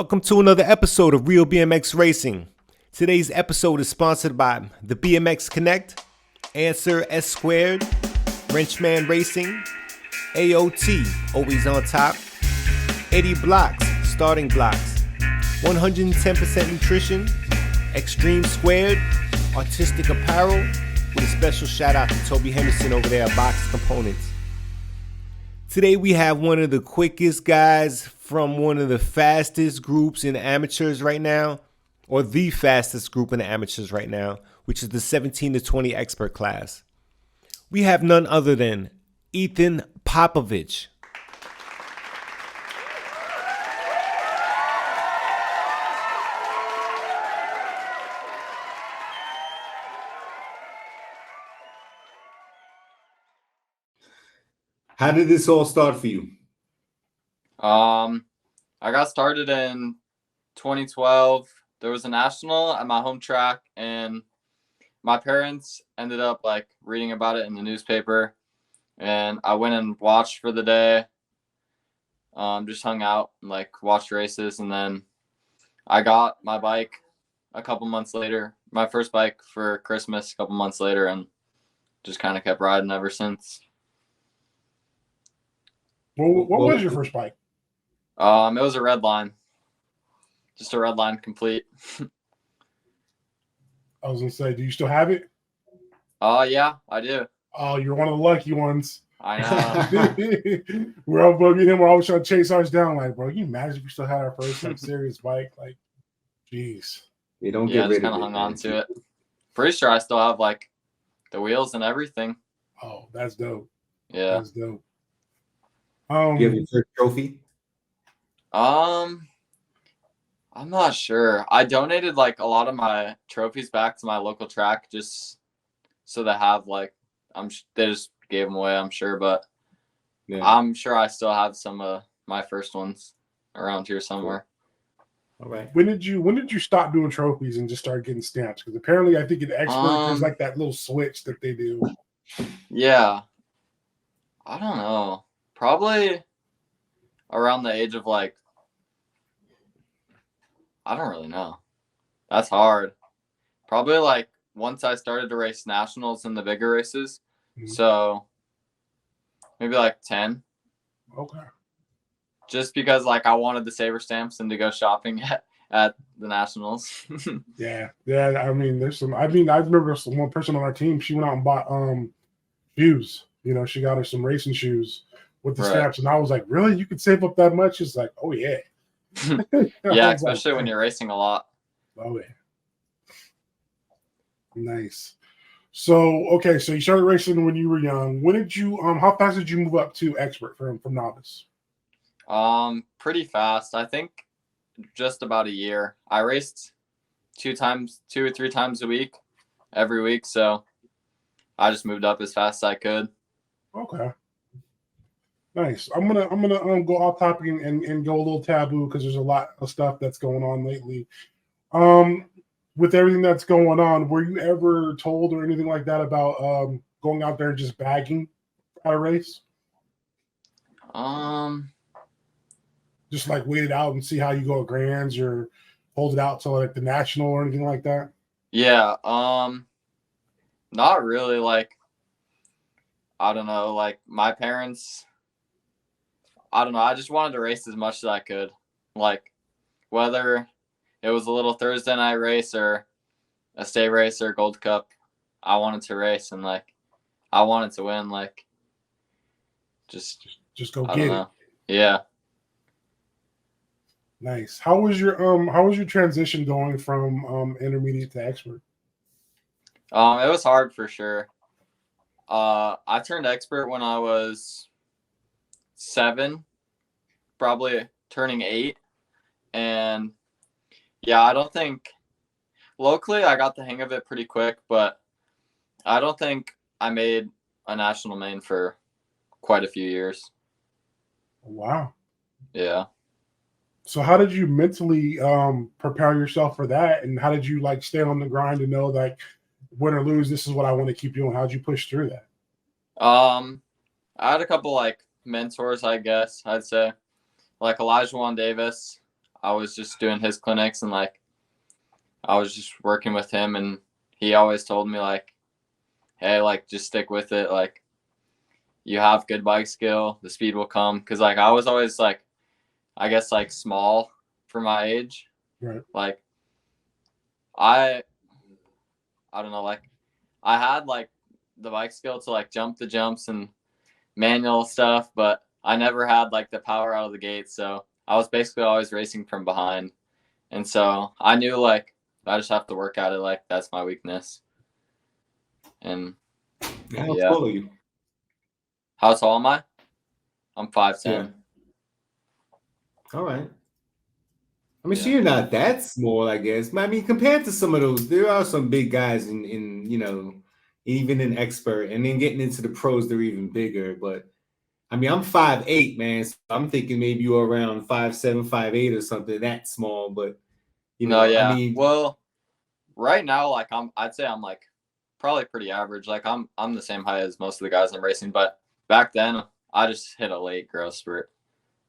Welcome to another episode of Real BMX Racing. Today's episode is sponsored by the BMX Connect, Answer S Squared, Wrenchman Racing, AOT, Always on Top, 80 Blocks, Starting Blocks, 110% Nutrition, Extreme Squared, Artistic Apparel, with a special shout out to Toby Henderson over there at Box Components. Today we have one of the quickest guys from one of the fastest groups in amateurs right now, or the fastest group in the amateurs right now, which is the 17 to 20 expert class. We have none other than Ethan Popovich. How did this all start for you? I got started in 2012. There was a national at my home track, and my parents ended up reading about it in the newspaper, and I went and watched for the day. Just hung out and watched races, and then I got my bike a couple months later, my first bike for Christmas a couple months later, and just kind of kept riding ever since. Well, what was your first bike? It was a red line. Just a red line complete. I was gonna say, do you still have it? Yeah, I do. Oh, you're one of the lucky ones. I know. We're all bugging him. We're always trying to chase ours down. Bro, can you imagine if we still had our first serious bike? Jeez. You don't yeah, get rid just kind of hung on to it. Pretty sure I still have the wheels and everything. Oh, that's dope. Yeah. That's dope. Do you have your first trophy? I'm not sure. I donated a lot of my trophies back to my local track just so they have they just gave them away, I'm sure, but yeah. I'm sure I still have some of my first ones around here somewhere. All right. When did you stop doing trophies and just start getting stamps? Because apparently I think in expert there's that little switch that they do. Yeah. I don't know. Probably around the age of I don't really know. That's hard. Probably once I started to race nationals and the bigger races. Mm-hmm. So maybe 10. Okay. Just because I wanted the Saber stamps and to go shopping at the nationals. Yeah. I mean, I remember one person on our team, she went out and bought shoes. She got her some racing shoes with the stamps, and I was like, really? You could save up that much? It's oh yeah. Yeah, especially when you're racing a lot. Oh yeah. Nice. So okay, so you started racing when you were young. When did you how fast did you move up to expert from novice? Pretty fast. I think just about a year. I raced 2 or 3 times a week, every week, so I just moved up as fast as I could. Okay. Nice. I'm gonna go off topic and go a little taboo because there's a lot of stuff that's going on lately. With everything that's going on, were you ever told or anything like that about going out there and just bagging at a race? Just wait it out and see how you go at grands or hold it out to the national or anything like that? Yeah. Not really. I don't know. My parents. I don't know. I just wanted to race as much as I could. Whether it was a little Thursday night race or a state race or Gold Cup, I wanted to race and I wanted to win. Just go get it. Yeah. Nice. How was your transition going from intermediate to expert? It was hard for sure. I turned expert when I was 7, probably turning 8, and yeah, I don't think locally I got the hang of it pretty quick, but I don't think I made a national main for quite a few years. Wow. Yeah. So how did you mentally prepare yourself for that, and how did you stay on the grind and know win or lose, this is what I want to keep doing? How'd you push through that? I had a couple mentors, I guess I'd say, Elijah Juan Davis. I was just doing his clinics and like I was just working with him, and he always told me like, hey, like just stick with it. Like you have good bike skill, the speed will come. Cause like I was always like, I guess like small for my age. Right. Like I don't know, like I had like the bike skill to like jump the jumps and manual stuff, but I never had like the power out of the gate. So I was basically always racing from behind. And so I knew like I just have to work at it. Like that's my weakness. And How yeah. tall are you? How tall am I? I'm 5'10". Yeah. All right. I mean, so Yeah. you're not that small, I guess. I mean, compared to some of those, there are some big guys in you know, even in expert, and then getting into the pros, they're even bigger. But I mean, I'm 5'8", man. So I'm thinking maybe you're around 5'7", 5'8", or something that small. But you No, know, I yeah. mean, Well, right now, like I'd say I'm like probably pretty average. Like I'm the same height as most of the guys I'm racing, but back then I just hit a late growth spurt.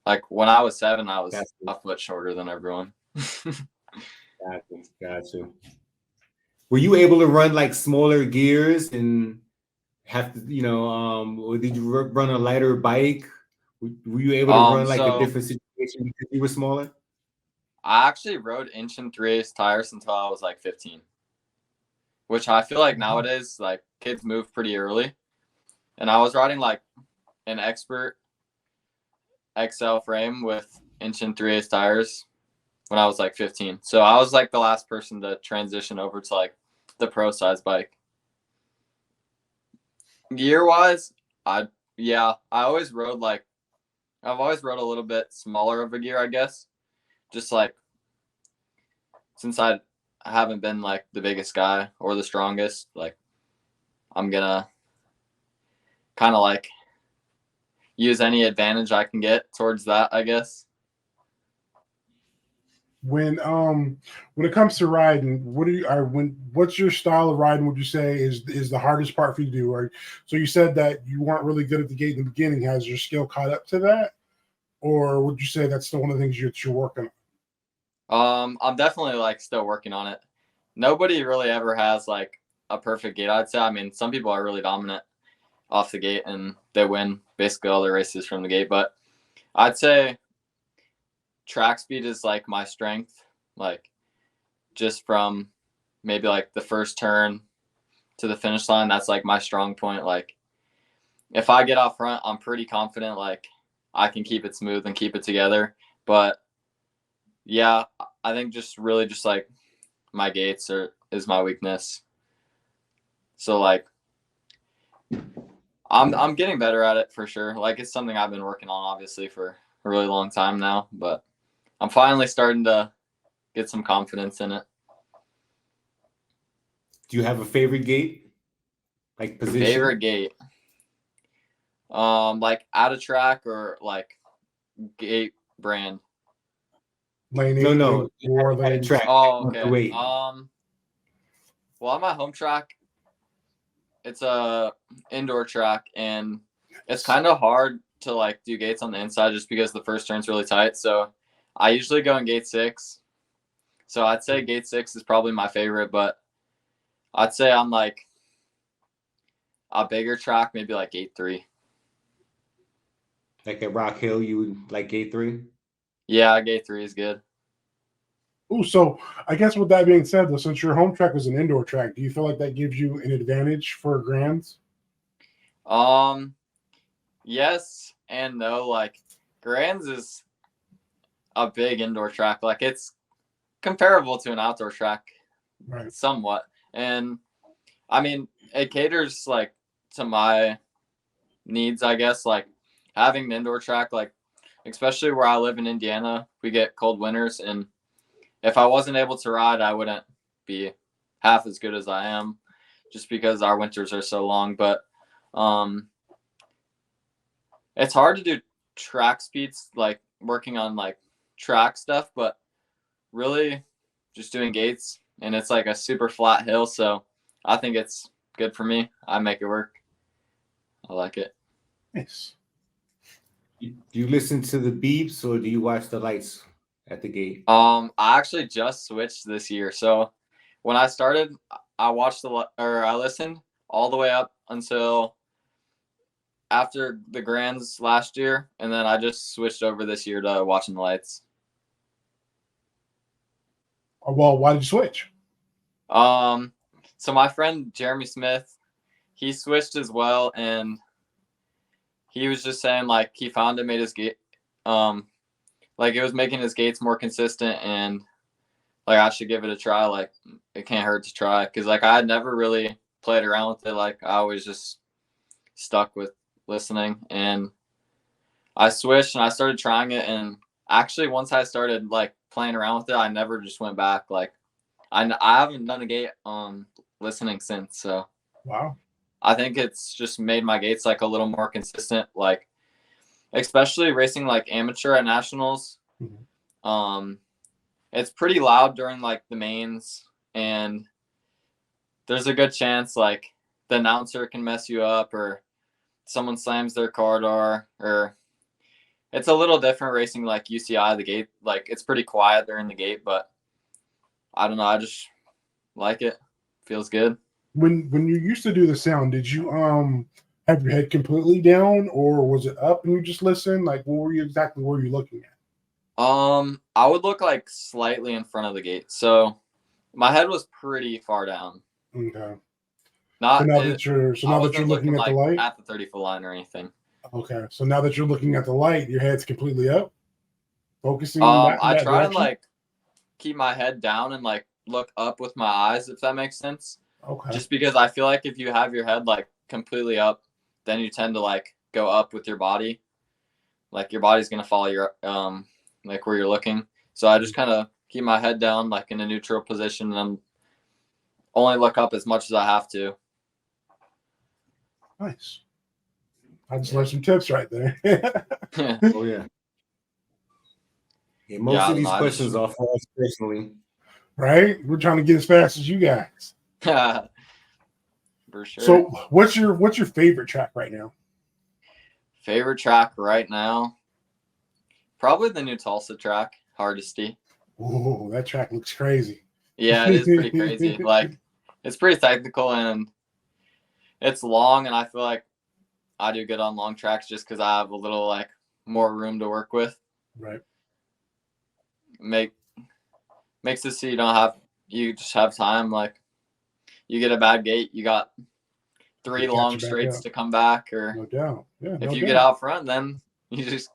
Like when I was 7, I was a foot shorter than everyone. gotcha. Were you able to run like smaller gears and have to, you know, or did you run a lighter bike? Were you able to run like a So different situation because you were smaller? I actually rode 1.3" tires until I was like 15, which I feel like nowadays like kids move pretty early, and I was riding like an expert XL frame with 1.3" tires when I was like 15. So I was like the last person to transition over to like the pro size bike. Gear wise, I always rode like I've always rode a little bit smaller of a gear, I guess. Just like since I haven't been like the biggest guy or the strongest, like I'm gonna kind of like use any advantage I can get towards that, I guess. When it comes to riding, what's your style of riding? Would you say is the hardest part for you to do? Or so you said that you weren't really good at the gate in the beginning. Has your skill caught up to that, or would you say that's still one of the things you're working I'm definitely like still working on it. Nobody really ever has like a perfect gate, I'd say. I mean, some people are really dominant off the gate and they win basically all their races from the gate, but I'd say track speed is like my strength, like just from maybe like the first turn to the finish line. That's like my strong point. Like if I get out front, I'm pretty confident like I can keep it smooth and keep it together. But yeah, I think just really just like my gates is my weakness. So like I'm getting better at it for sure. Like it's something I've been working on obviously for a really long time now, but I'm finally starting to get some confidence in it. Do you have a favorite gate? Like position? Favorite gate? Like out of track or like gate brand? lane No. war At lanes? track. Oh, okay. Wait. Well, on my home track, it's a indoor track, and it's kind of hard to like do gates on the inside just because the first turn's really tight. So I usually go in gate 6. So I'd say gate 6 is probably my favorite, but I'd say on like a bigger track, maybe like gate 3. Like at Rock Hill, you would like gate 3? Yeah, gate 3 is good. Oh, so I guess with that being said, though, since your home track is an indoor track, do you feel like that gives you an advantage for grands? Yes and no. Like Grands is a big indoor track. Like it's comparable to an outdoor track, Right. somewhat. And I mean, it caters like to my needs, I guess. Like having an indoor track, like especially where I live in Indiana, we get cold winters, and if I wasn't able to ride, I wouldn't be half as good as I am, just because our winters are so long. But it's hard to do track speeds, like working on like track stuff, but really just doing gates, and it's like a super flat hill, so I think it's good for me. I make it work. I like it. Nice. Do you listen to the beeps or do you watch the lights at the gate? I actually just switched this year. So when I started, I I listened all the way up until after the Grands last year, and then I just switched over this year to watching the lights. Well, why did you switch? So my friend Jeremy Smith, he switched as well, and he was just saying like he found it made his gate, like it was making his gates more consistent, and like I should give it a try. Like it can't hurt to try, because like I had never really played around with it. Like I always just stuck with listening, and I switched and I started trying it, and actually once I started like playing around with it, I never just went back. Like I haven't done a gate listening since. So Wow. I think it's just made my gates like a little more consistent, like especially racing like amateur at nationals. Mm-hmm. It's pretty loud during like the mains, and there's a good chance like the announcer can mess you up, or someone slams their car door, or it's a little different racing like UCI. The gate, like it's pretty quiet during the gate, but I don't know, I just like it. Feels good. When you used to do the sound, did you have your head completely down, or was it up and you just listened? Like, what were you looking at? I would look like slightly in front of the gate, so my head was pretty far down. Okay. Not So now that you're looking at the light at the 30-foot line or anything. Okay. So now that you're looking at the light, your head's completely up, focusing I that try direction? and like keep my head down and like look up with my eyes, if that makes sense. Okay. Just because I feel like if you have your head like completely up, then you tend to like go up with your body. Like your body's gonna follow your like where you're looking. So I just kind of keep my head down like in a neutral position, and I'm only look up as much as I have to. Nice. I just learned some tips right there. Oh yeah. Yeah, most of these questions are for us personally. Right? We're trying to get as fast as you guys. For sure. So what's your favorite track right now? Favorite track right now? Probably the new Tulsa track, Hardesty. Oh, that track looks crazy. Yeah, it is pretty crazy. Like, it's pretty technical, and it's long, and I feel like I do good on long tracks just because I have a little like more room to work with. Right. Makes it so you just have time. Like, you get a bad gate, you got 3 long straights to come back, or no doubt. Yeah, if you get out front, then you just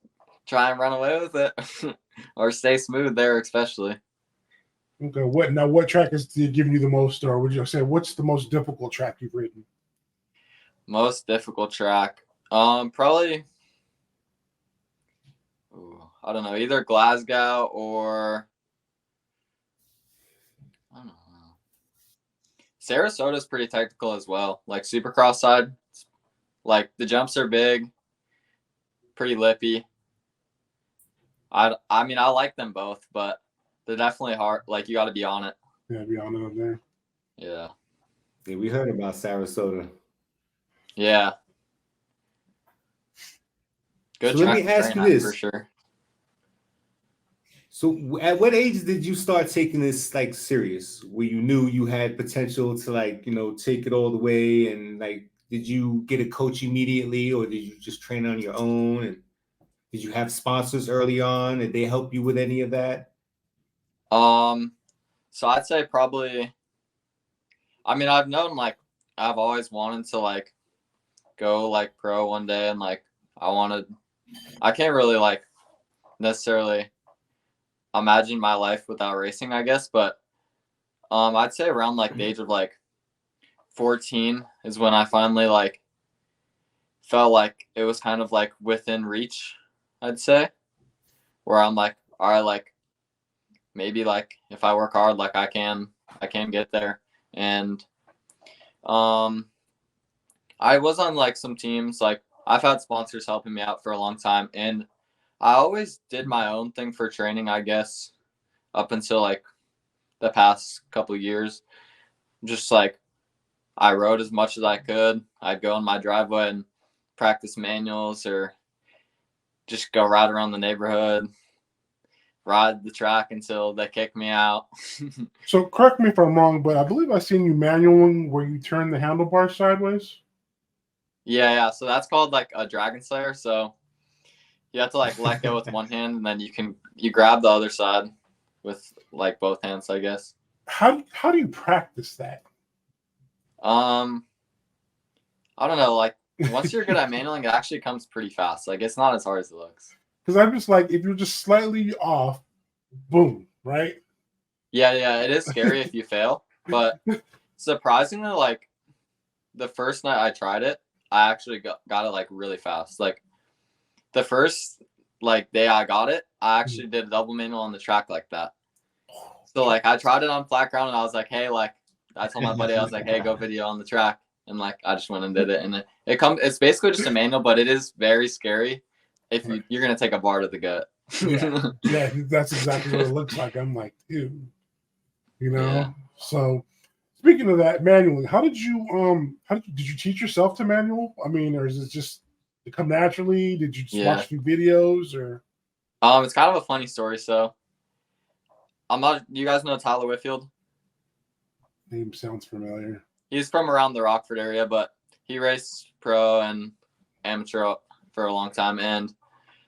try and run away with it, or stay smooth there, especially. Okay. What track is giving you the most, or would you say what's the most difficult track you've ridden? Most difficult track, probably. I don't know, either Glasgow or I don't know. Sarasota's pretty technical as well. Like Supercross side, like the jumps are big, pretty lippy. I mean, I like them both, but they're definitely hard. Like you got to be on it. Yeah, be on it up there. Yeah. Yeah, we heard about Sarasota. Yeah. Good. So let me ask you this for sure. So at what age did you start taking this like serious, where you knew you had potential to like, take it all the way? And like, did you get a coach immediately, or did you just train on your own? And did you have sponsors early on? Did they help you with any of that? So I'd say probably, I mean, I've known like, I've always wanted to like go like pro one day, and like, I can't really like necessarily imagine my life without racing, I guess, but I'd say around like the age of like 14 is when I finally like felt like it was kind of like within reach, I'd say, where I'm like, all right, like maybe like if I work hard, like I can get there. And I was on like some teams, like I've had sponsors helping me out for a long time, and I always did my own thing for training, I guess, up until like the past couple of years. Just like I rode as much as I could. I'd go in my driveway and practice manuals, or just go ride around the neighborhood. ride the track until they kick me out. So correct me if I'm wrong, but I believe I've seen you manualing where you turn the handlebar sideways. Yeah. So that's called like a dragon slayer. So you have to like let go with one hand, and then you grab the other side with like both hands, I guess. How do you practice that? I don't know. Like once you're good at manualing, it actually comes pretty fast. Like it's not as hard as it looks. Because I'm just like, if you're just slightly off, boom, right? Yeah. It is scary if you fail, but surprisingly, like the first night I tried it, I actually got it like really fast. Like the first like day I got it, I actually did a double manual on the track like that. So like I tried it on flat ground, and I was like, hey, like I told my buddy, I was like, hey, go video on the track, and like I just went and did it, and it's basically just a manual, but it is very scary if you're gonna take a bar to the gut. Yeah, that's exactly what it looks like. I'm like, dude, you know. Yeah. So speaking of that, manually, did you teach yourself to manual? I mean, or is it just to come naturally? Did you just watch a few videos or? It's kind of a funny story. So you guys know Tyler Whitfield? Name sounds familiar. He's from around the Rockford area, but he raced pro and amateur for a long time. And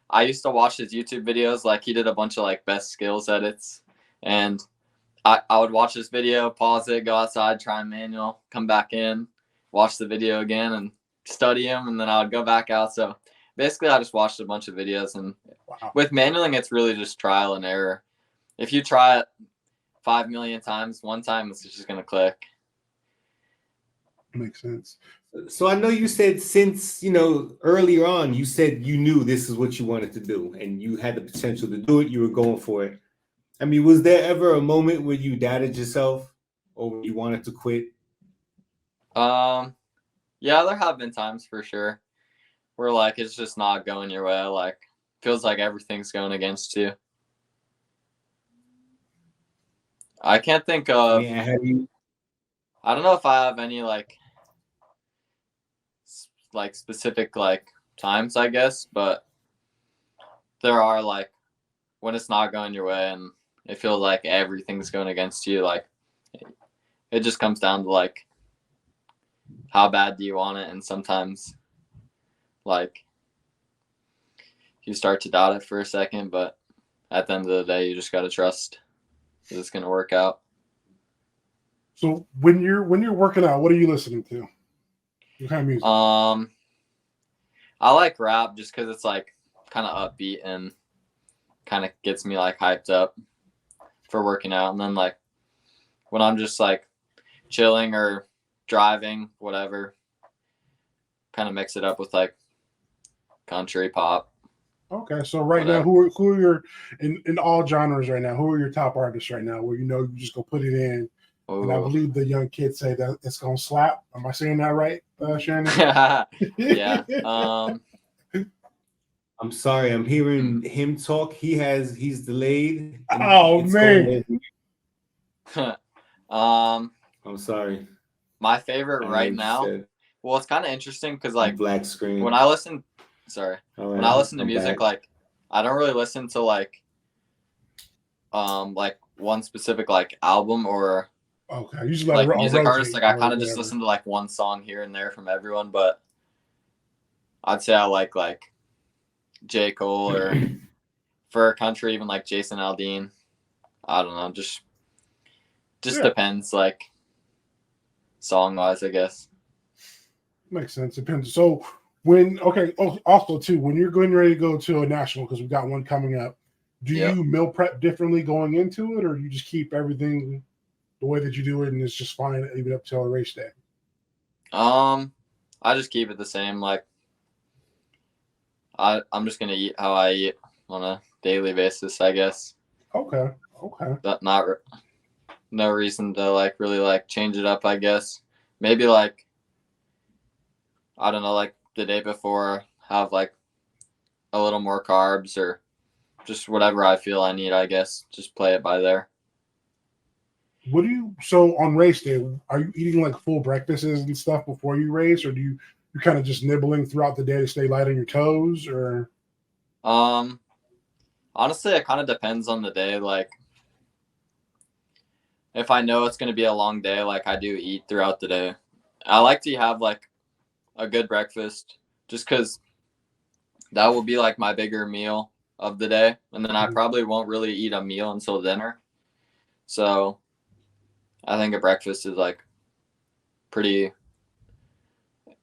I used to watch his YouTube videos. Like he did a bunch of like best skills edits, and I would watch this video, pause it, go outside, try and manual, come back in, watch the video again, and study him, and then I would go back out. So basically, I just watched a bunch of videos, and with manualing, it's really just trial and error. If you try it 5 million times, one time it's just gonna click. Makes sense. So I know you said since, earlier on, you said you knew this is what you wanted to do and you had the potential to do it. You were going for it. I mean, was there ever a moment where you doubted yourself or where you wanted to quit? Yeah, there have been times for sure where like it's just not going your way. Like feels like everything's going against you. I can't think of. Yeah, I don't know if I have any like specific like times, I guess, but there are like when it's not going your way and it feels like everything's going against you. Like it just comes down to like how bad do you want it, and sometimes like you start to doubt it for a second, but at the end of the day, you just got to trust that it's going to work out. So when you're working out, what are you listening to? What kind of music? I like rap just because it's like kind of upbeat and kind of gets me like hyped up for working out. And then like when I'm just like chilling or driving, whatever, kind of mix it up with like country pop. Okay, so right now, who are your in all genres right now? Who are your top artists right now? Where you just go put it in, and I believe the young kids say that it's gonna slap. Am I saying that right, Shannon? Yeah. I'm sorry, I'm hearing him talk. He's delayed. Oh man. I'm sorry. My favorite right now. Well, it's kind of interesting because like black screen. When I listen to music, like I don't really listen to like one specific like album or usually like music artist. Like I kind of just listen to like one song here and there from everyone, but I'd say I like J. Cole or for country even like Jason Aldean. I don't know, just depends like song wise, I guess. Makes sense. Depends. So also too, when you're getting ready to go to a national, because we've got one coming up, do you meal prep differently going into it, or you just keep everything the way that you do it and it's just fine even up till a race day? I just keep it the same. Like I'm just gonna eat how I eat on a daily basis, I guess. Okay. No reason to like really like change it up, I guess. Maybe like I don't know, like the day before have like a little more carbs or just whatever I feel I need, I guess. Just play it by there. So on race day, are you eating like full breakfasts and stuff before you race, or do you're kind of just nibbling throughout the day to stay light on your toes, or? Honestly, it kind of depends on the day. Like, if I know it's going to be a long day, like I do eat throughout the day. I like to have like a good breakfast just because that will be like my bigger meal of the day. And then I probably won't really eat a meal until dinner. So I think a breakfast is like pretty,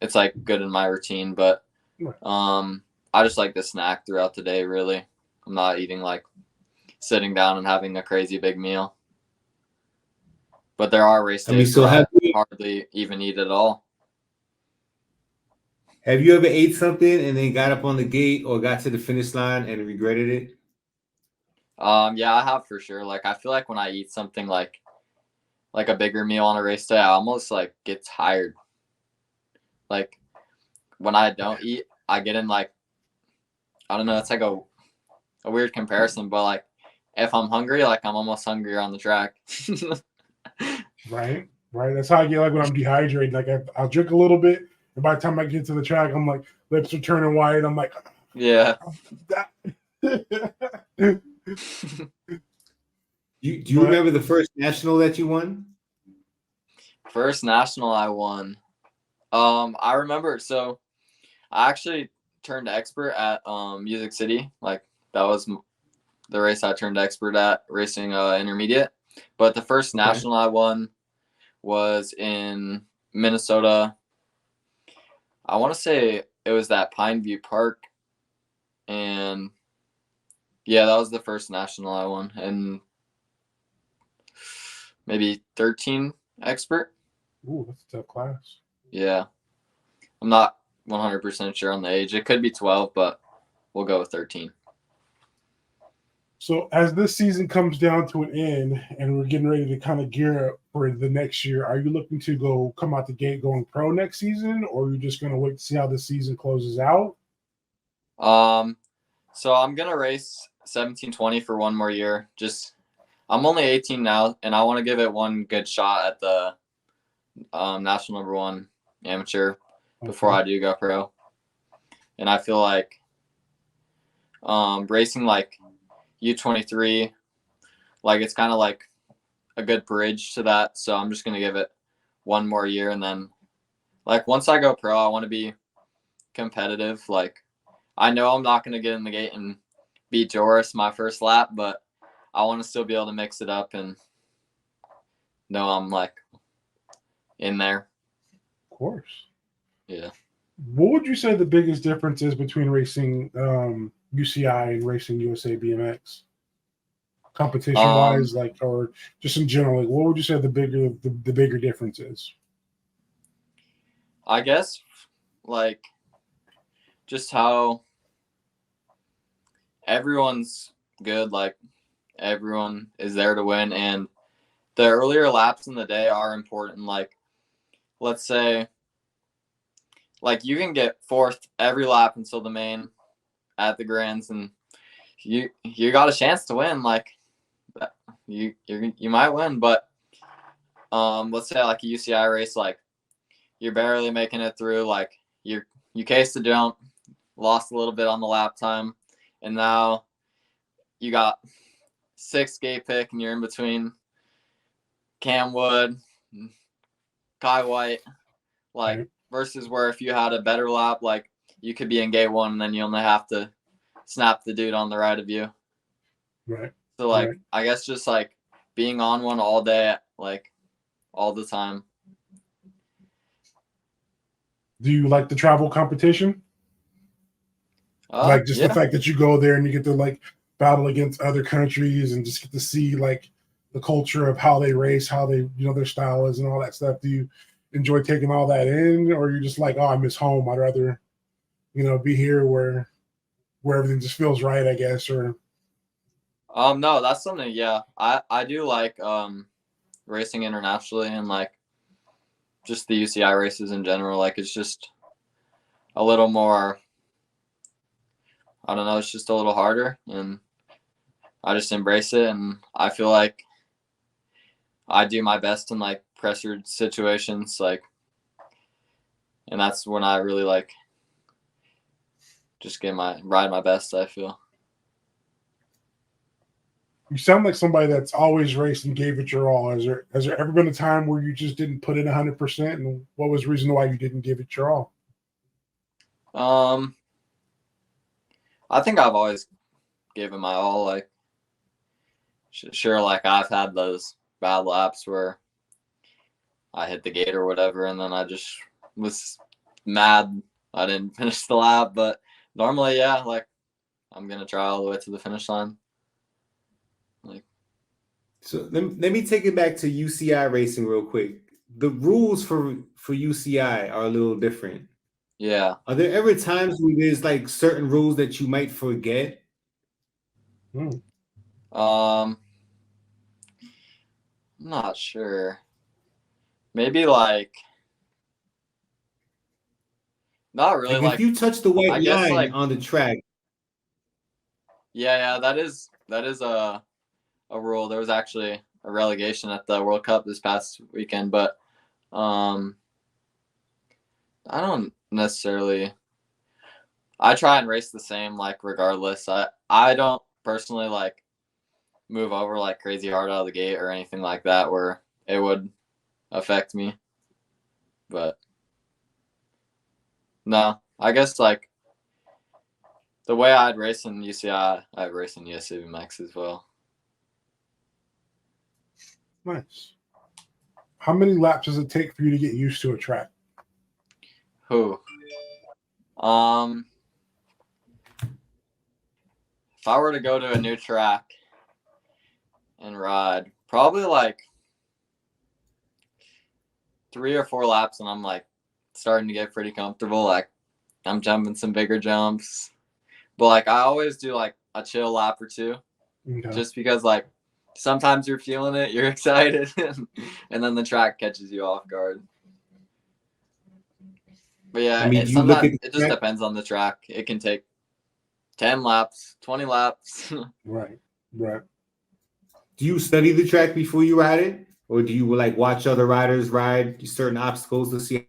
it's like good in my routine. But I just like to snack throughout the day, really. I'm not eating like sitting down and having a crazy big meal. But there are race days so where I hardly even eat at all. have you ever ate something and then got up on the gate or got to the finish line and regretted it? Yeah, I have for sure. Like I feel like when I eat something like a bigger meal on a race day, I almost like get tired. Like when I don't eat, I get in like, I don't know, it's like a weird comparison, but like if I'm hungry, like I'm almost hungrier on the track. Right. That's how I get like when I'm dehydrated. Like I'll drink a little bit, and by the time I get to the track, I'm like lips are turning white. I'm like, yeah. Do you remember the first national that you won? First national I won. I remember. So I actually turned expert at Music City. Like that was the race I turned expert at, racing intermediate. But the first national I won was in Minnesota. I want to say it was that Pineview Park, and yeah, that was the first national I won, and maybe 13 expert. Ooh, that's a tough class. Yeah, I'm not 100% sure on the age. It could be 12, but we'll go with 13. So as this season comes down to an end and we're getting ready to kind of gear up for the next year, are you looking to come out the gate going pro next season, or are you just going to wait to see how the season closes out? So I'm gonna race 1720 for one more year. I'm only 18 now, and I want to give it one good shot at the national number one amateur before I do go pro. And I feel like racing like U23, like it's kind of like a good bridge to that. So I'm just gonna give it one more year, and then like once I go pro, I want to be competitive. Like I know I'm not gonna get in the gate and beat Joris my first lap, but I want to still be able to mix it up and know I'm like in there. Of course. Yeah. What would you say the biggest difference is between racing UCI and racing USA BMX? Competition wise, like, or just in general, like, what would you say the bigger difference is? I guess like just how everyone's good, like everyone is there to win, and the earlier laps in the day are important. Like let's say like you can get fourth every lap until the main at the grands, and you got a chance to win. Like you might win, but let's say like a UCI race, like you're barely making it through. Like you cased the jump, lost a little bit on the lap time, and now you got sixth gate pick, and you're in between Cam Wood, Kai White, like versus where if you had a better lap, like you could be in gate one, and then you only have to snap the dude on the right of you. Right. So like I guess just like being on one all day, like all the time. Do you like the travel competition? Like just the fact that you go there and you get to like battle against other countries and just get to see like the culture of how they race, how they, their style is and all that stuff. Do you enjoy taking all that in, or you're just like, oh, I miss home. I'd rather, be here where everything just feels right, I guess, or no, that's something, yeah. I do like racing internationally and like just the UCI races in general. Like it's just a little more, I don't know, it's just a little harder, and I just embrace it, and I feel like I do my best in like pressured situations, like, and that's when I really like just ride my best, I feel. You sound like somebody that's always raced and gave it your all. Has there ever been a time where you just didn't put in 100%, and what was the reason why you didn't give it your all? I think I've always given my all. Like, sure, like I've had those bad laps where I hit the gate or whatever, and then I just was mad I didn't finish the lap. But normally, yeah, like I'm gonna try all the way to the finish line. Like, So let me take it back to UCI racing real quick. The rules for UCI are a little different. yeah. Are there ever times where there's like certain rules that you might forget? Hmm. I'm not sure. Maybe like not really. Like if Like you touch the white I guess line like on the track. yeah, that is a rule. There was actually a relegation at the World Cup this past weekend, but I don't necessarily. I try and race the same, like regardless. I don't personally like move over like crazy hard out of the gate or anything like that where it would affect me. But no, I guess like the way I'd race in UCI, I'd race in USC BMX as well. Nice. How many laps does it take for you to get used to a track? Who? If I were to go to a new track and ride, probably like 3 or 4 laps, and I'm like starting to get pretty comfortable. Like I'm jumping some bigger jumps, but like I always do like a chill lap or two, Okay. just because like sometimes you're feeling it, you're excited, and then the track catches you off guard. But yeah, I mean, it you look at sometimes it just depends on the track. It can take 10 laps, 20 laps. Right. Do you study the track before you ride it, or do you like watch other riders ride certain obstacles to see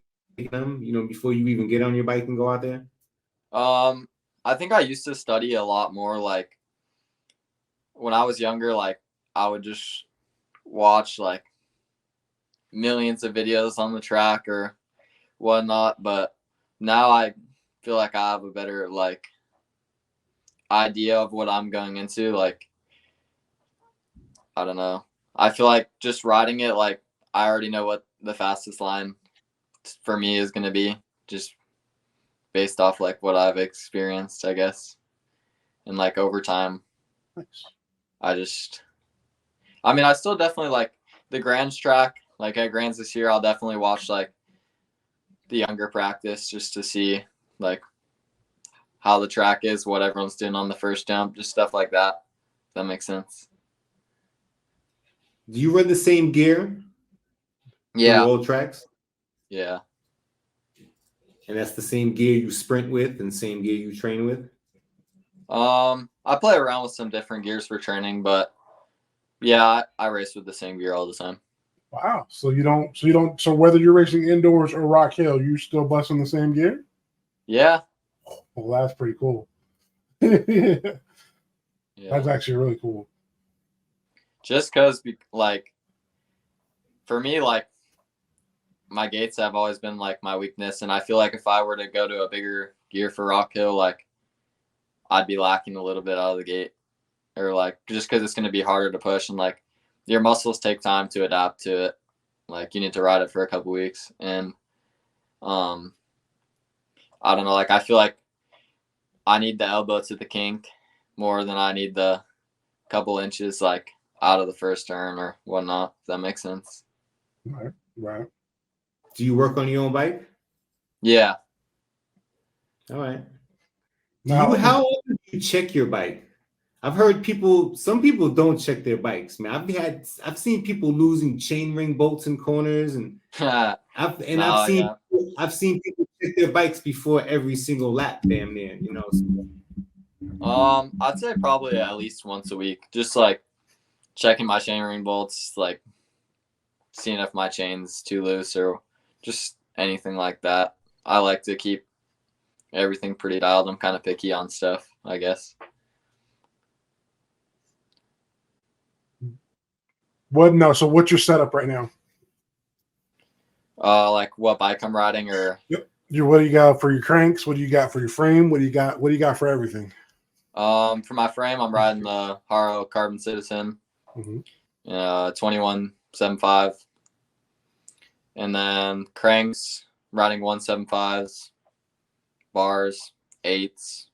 them? You know, before you even get on your bike and go out there. I think I used to study a lot more. Like when I was younger, like I would just watch like millions of videos on the track or whatnot. But now I feel like I have a better like idea of what I'm going into. Like I don't know. I feel like just riding it, like I already know what the fastest line for me is going to be, just based off like what I've experienced, I guess. And like over time, Nice. I mean, I still definitely like the Grands track. Like at Grands this year, I'll definitely watch like the younger practice just to see like how the track is, what everyone's doing on the first jump, just stuff like that. If that makes sense. Do you run the same gear through Yeah. all tracks? Yeah. And that's the same gear you sprint with and same gear you train with? I play around with some different gears for training, but yeah, I race with the same gear all the time. Wow. So whether you're racing indoors or Rock Hill, you still busting the same gear? Yeah. Well, that's pretty cool. That's Yeah. actually really cool. Just because, like, for me, like, my gates have always been, like, my weakness. And I feel like if I were to go to a bigger gear for Rock Hill, like, I'd be lacking a little bit out of the gate. Or, like, just because it's going to be harder to push. And, like, your muscles take time to adapt to it. Like, you need to ride it for a couple weeks. And, I don't know. Like, I feel like I need the elbow to the kink more than I need the couple inches, like, out of the first turn or whatnot, if that makes sense. Right. Do you work on your own bike? Yeah. All right. Now, How often do you check your bike? I've heard some people don't check their bikes, man. I've seen people losing chain ring bolts in corners, and I've seen people check their bikes before every single lap, damn near, you know. I'd say probably at least once a week, just like checking my chain ring bolts, like seeing if my chain's too loose or just anything like that. I like to keep everything pretty dialed. I'm kind of picky on stuff, I guess. What? No. So what's your setup right now? Like what bike I'm riding, or Yep. What do you got for your cranks? What do you got for your frame? What do you got? What do you got for everything? for my frame, I'm riding the Haro Carbon Citizen, 2175, and then cranks riding 175s, bars, 8s,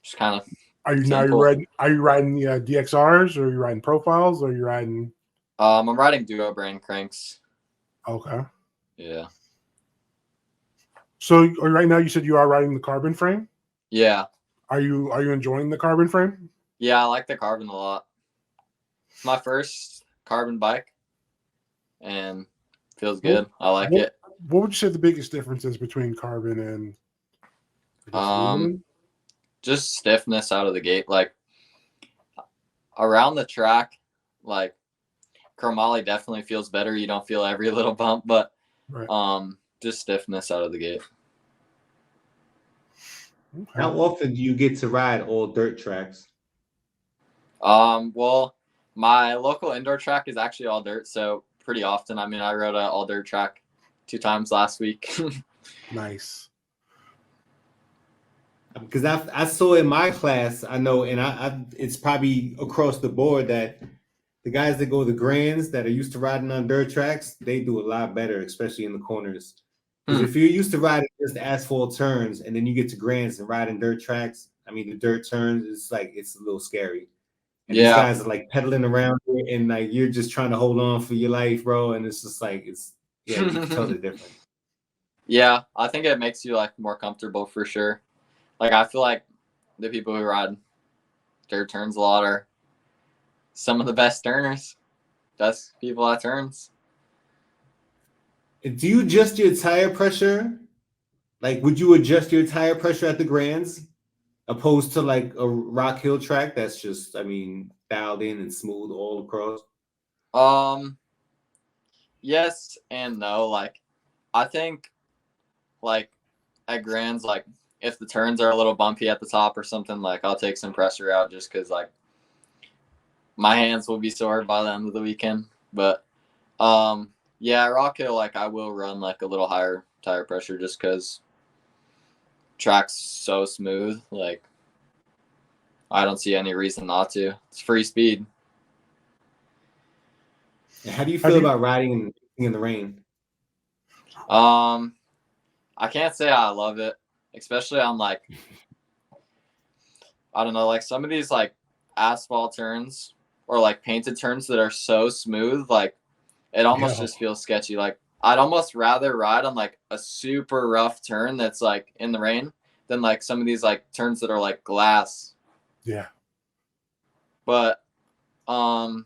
just kind of Are you simple. Are you riding the DXRs, or are you riding profiles, or are you riding? I'm riding duo brand cranks. Okay. Yeah. So right now you said you are riding the carbon frame. Yeah. Are you enjoying the carbon frame? Yeah, I like the carbon a lot. It's my first carbon bike, and feels good. I like it. What would you say the biggest difference is between carbon and aluminum? Just stiffness out of the gate. Like around the track, like chromoly definitely feels better. You don't feel every little bump, but just stiffness out of the gate. Okay. How often do you get to ride all dirt tracks? Well, my local indoor track is actually all dirt, so pretty often. I mean, I rode an all dirt track 2 times last week. Nice. Because I saw in my class, I know, and I it's probably across the board that the guys that go the grands that are used to riding on dirt tracks, they do a lot better, especially in the corners. Because if you're used to riding just asphalt turns and then you get to grands and riding dirt tracks, I mean the dirt turns, it's a little scary. And these guys are like pedaling around and like you're just trying to hold on for your life, bro. And it's just like you can tell the difference. Yeah, I think it makes you like more comfortable for sure. Like I feel like the people who ride dirt turns a lot are some of the best turners. Best people at turns. Do you adjust your tire pressure? Like, would you adjust your tire pressure at the grands opposed to like a Rock Hill track that's just, I mean, dialed in and smooth all across? Yes and no. Like, I think, like, at grands, like, if the turns are a little bumpy at the top or something, like, I'll take some pressure out just because, like, my hands will be sore by the end of the weekend. But, yeah, Rock Hill, like, I will run, like, a little higher tire pressure just because track's so smooth. Like, I don't see any reason not to. It's free speed. And how do you feel about riding in the rain? I can't say I love it, especially on like, I don't know, like some of these like asphalt turns or like painted turns that are so smooth, like it almost just feels sketchy. Like I'd almost rather ride on like a super rough turn that's like in the rain than like some of these like turns that are like glass. Yeah. But I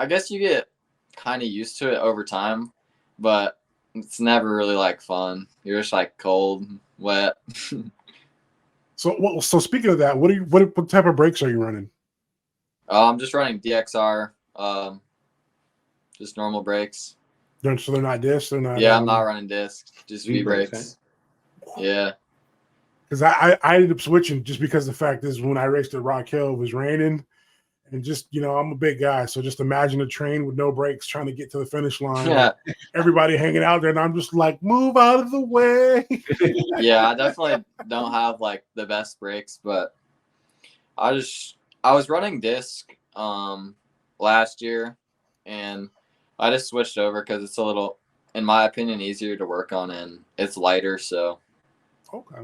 guess you get kind of used to it over time, but it's never really like fun. You're just like cold, wet. So speaking of that, what type of brakes are you running? I'm just running DXR, just normal brakes. So they're not discs. They're not. Yeah, I'm not running discs, just V brakes. Yeah. Because I ended up switching just because the fact is when I raced at Rock Hill, it was raining. And just, I'm a big guy. So just imagine a train with no brakes trying to get to the finish line. Yeah. Everybody hanging out there. And I'm just like, move out of the way. Yeah, I definitely don't have like the best brakes, but I was running disc last year and I just switched over because it's a little, in my opinion, easier to work on and it's lighter. So. Okay.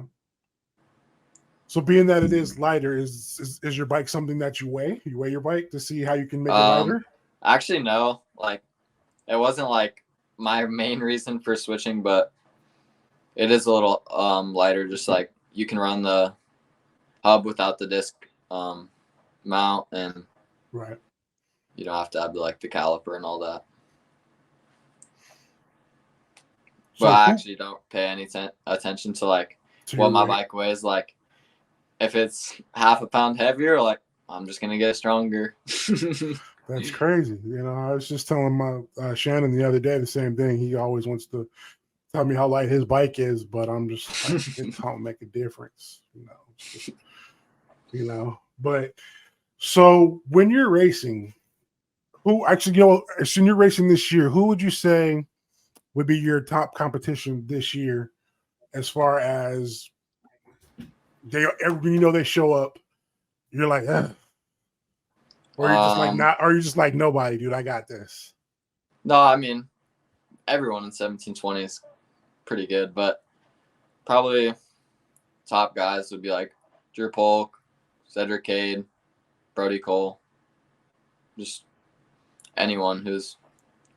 So being that it is lighter, is your bike something that you weigh? You weigh your bike to see how you can make it lighter? Actually, no. Like, it wasn't like my main reason for switching, but it is a little lighter. Just like you can run the hub without the disc mount, and right. You don't have to have like the caliper and all that. But I actually don't pay any attention to like what my bike weighs. Like, if it's half a pound heavier, like I'm just gonna get stronger. That's crazy. I was just telling my Shannon the other day the same thing. He always wants to tell me how light his bike is, but I'm just like, it don't make a difference, But so when you're racing, Who actually, senior racing this year, who would you say would be your top competition this year as far as they show up, you're like, ugh. Or you're just like not, or you're just like nobody, dude. I got this. No, I mean everyone in 1720 is pretty good, but probably top guys would be like Drew Polk, Cedric Cade, Brody Cole, just anyone who's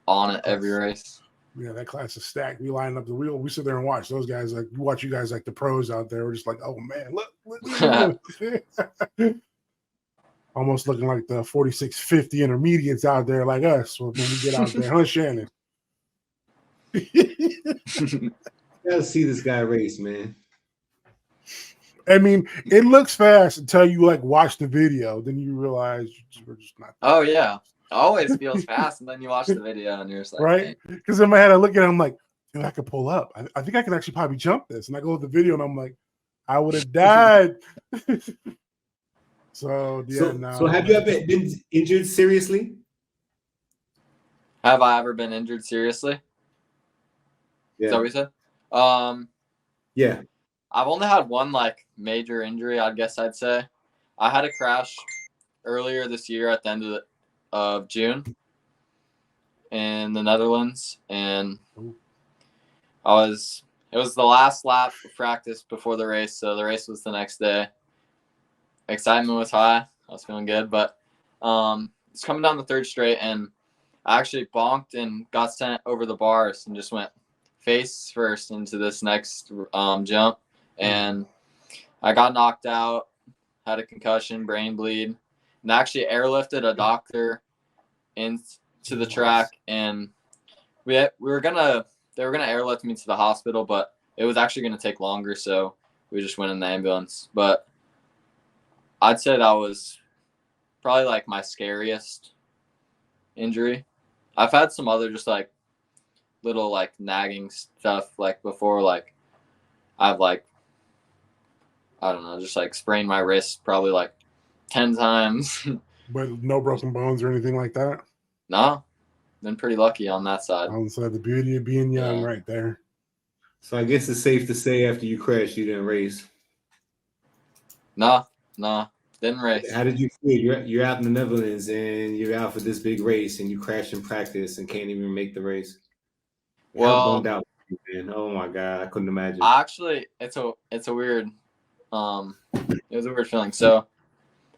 on it every race. Yeah, that class is stacked. We line up the wheel. We sit there and watch those guys. Like we watch you guys like the pros out there. We're just like, oh man, look. Almost looking like the 4650 intermediates out there like us when we get out there, huh, Shannon? Gotta see this guy race, man. I mean, it looks fast until you like watch the video. Then you realize we're just not. Oh yeah, it always feels fast, and then you watch the video and you're just like, right? Because in my head I look at it, I'm like, dude, I could pull up. I think I can actually probably jump this. And I go to the video and I'm like, I would have died. So have you ever been injured seriously? Have I ever been injured seriously? Yeah. Is that what you said? Yeah. I've only had one like major injury, I guess I'd say. I had a crash earlier this year at the end of June in the Netherlands, and it was the last lap of practice before the race, so the race was the next day. Excitement was high. I was feeling good, but it's coming down the third straight, and I actually bonked and got sent over the bars and just went face first into this next jump, and I got knocked out, had a concussion, brain bleed, and actually airlifted a doctor into the track, and they were gonna airlift me to the hospital, but it was actually gonna take longer, so we just went in the ambulance. But I'd say that was probably like my scariest injury. I've had some other just like little like nagging stuff like before, like I've like, I don't know, just like sprained my wrist probably like 10 times. But no broken bones or anything like that? No, been pretty lucky on that side. So the beauty of being young right there. So I guess it's safe to say after you crashed, you didn't race. No, didn't race. How did you feel? You're out in the Netherlands and you're out for this big race and you crash in practice and can't even make the race. How bummed out, man? Oh my God, I couldn't imagine. Actually, it's a weird, it was a weird feeling. So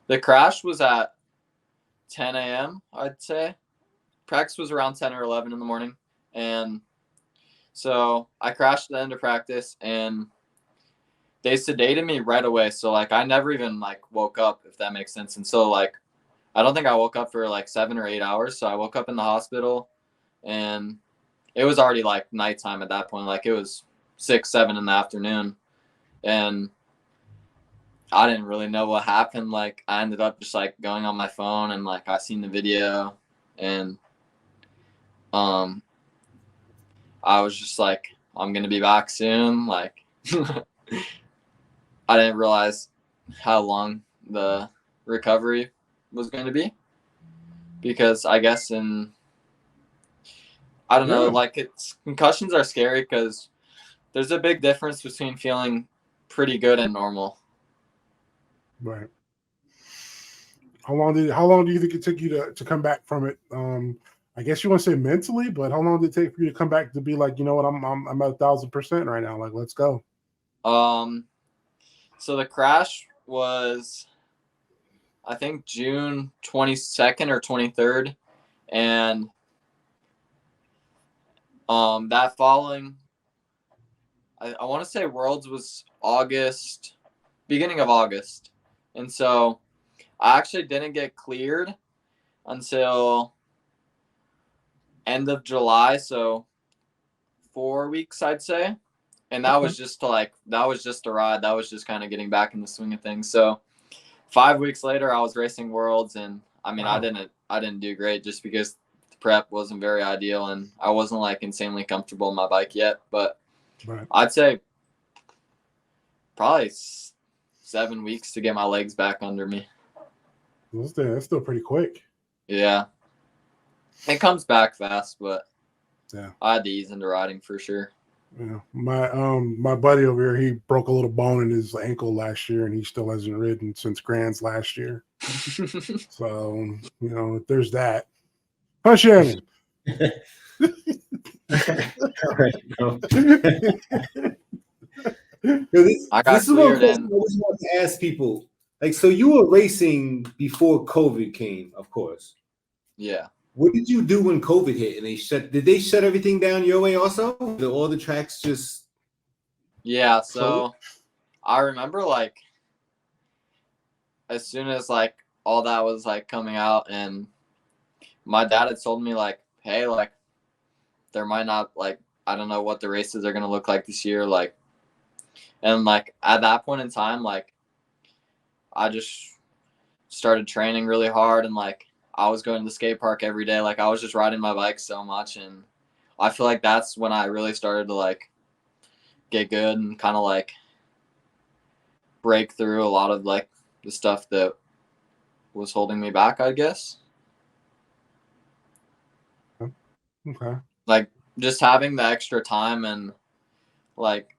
the crash was at 10 a.m. I'd say. Practice was around 10 or 11 in the morning, and so I crashed at the end of practice, and they sedated me right away. So like I never even like woke up, if that makes sense. And so like I don't think I woke up for like 7 or 8 hours. So I woke up in the hospital, and it was already like nighttime at that point. Like it was 6, 7 in the afternoon, and I didn't really know what happened. Like I ended up just like going on my phone, and like I seen the video, and I was just like, I'm gonna be back soon. Like I didn't realize how long the recovery was going to be, because I guess I don't know, like concussions are scary because there's a big difference between feeling pretty good and normal. Right. How long do you think it took you to come back from it? I guess you want to say mentally, but how long did it take for you to come back to be like, you know what, I'm at 1,000% right now. Like, let's go. So the crash was, I think, June 22nd or 23rd, and that following, I want to say Worlds was August, beginning of August, and so I actually didn't get cleared until end of July, so 4 weeks, I'd say. And that was just that was just a ride. That was just kind of getting back in the swing of things. So 5 weeks later, I was racing Worlds, and I mean, wow. I didn't do great just because the prep wasn't very ideal, and I wasn't like insanely comfortable on my bike yet. But I'd say probably 7 weeks to get my legs back under me. That's still pretty quick. Yeah. It comes back fast, but Yeah. I had to ease into riding for sure. Yeah. My buddy over here, he broke a little bone in his ankle last year, and he still hasn't ridden since Grands last year. So, there's that. Huh, Shannon? All right, bro. I This got is one cleared question in. I always want to ask people. Like, so you were racing before COVID came, of course. Yeah. What did you do when COVID hit and did they shut everything down your way also? Did all the tracks just Yeah, so I remember like as soon as like all that was like coming out, and my dad had told me like, hey, like there might not, like, I don't know what the races are gonna look like this year, like, and like at that point in time, like I just started training really hard, and like I was going to the skate park every day, like I was just riding my bike so much, and I feel like that's when I really started to like get good and kind of like break through a lot of like the stuff that was holding me back, I guess. Okay. Like just having the extra time and like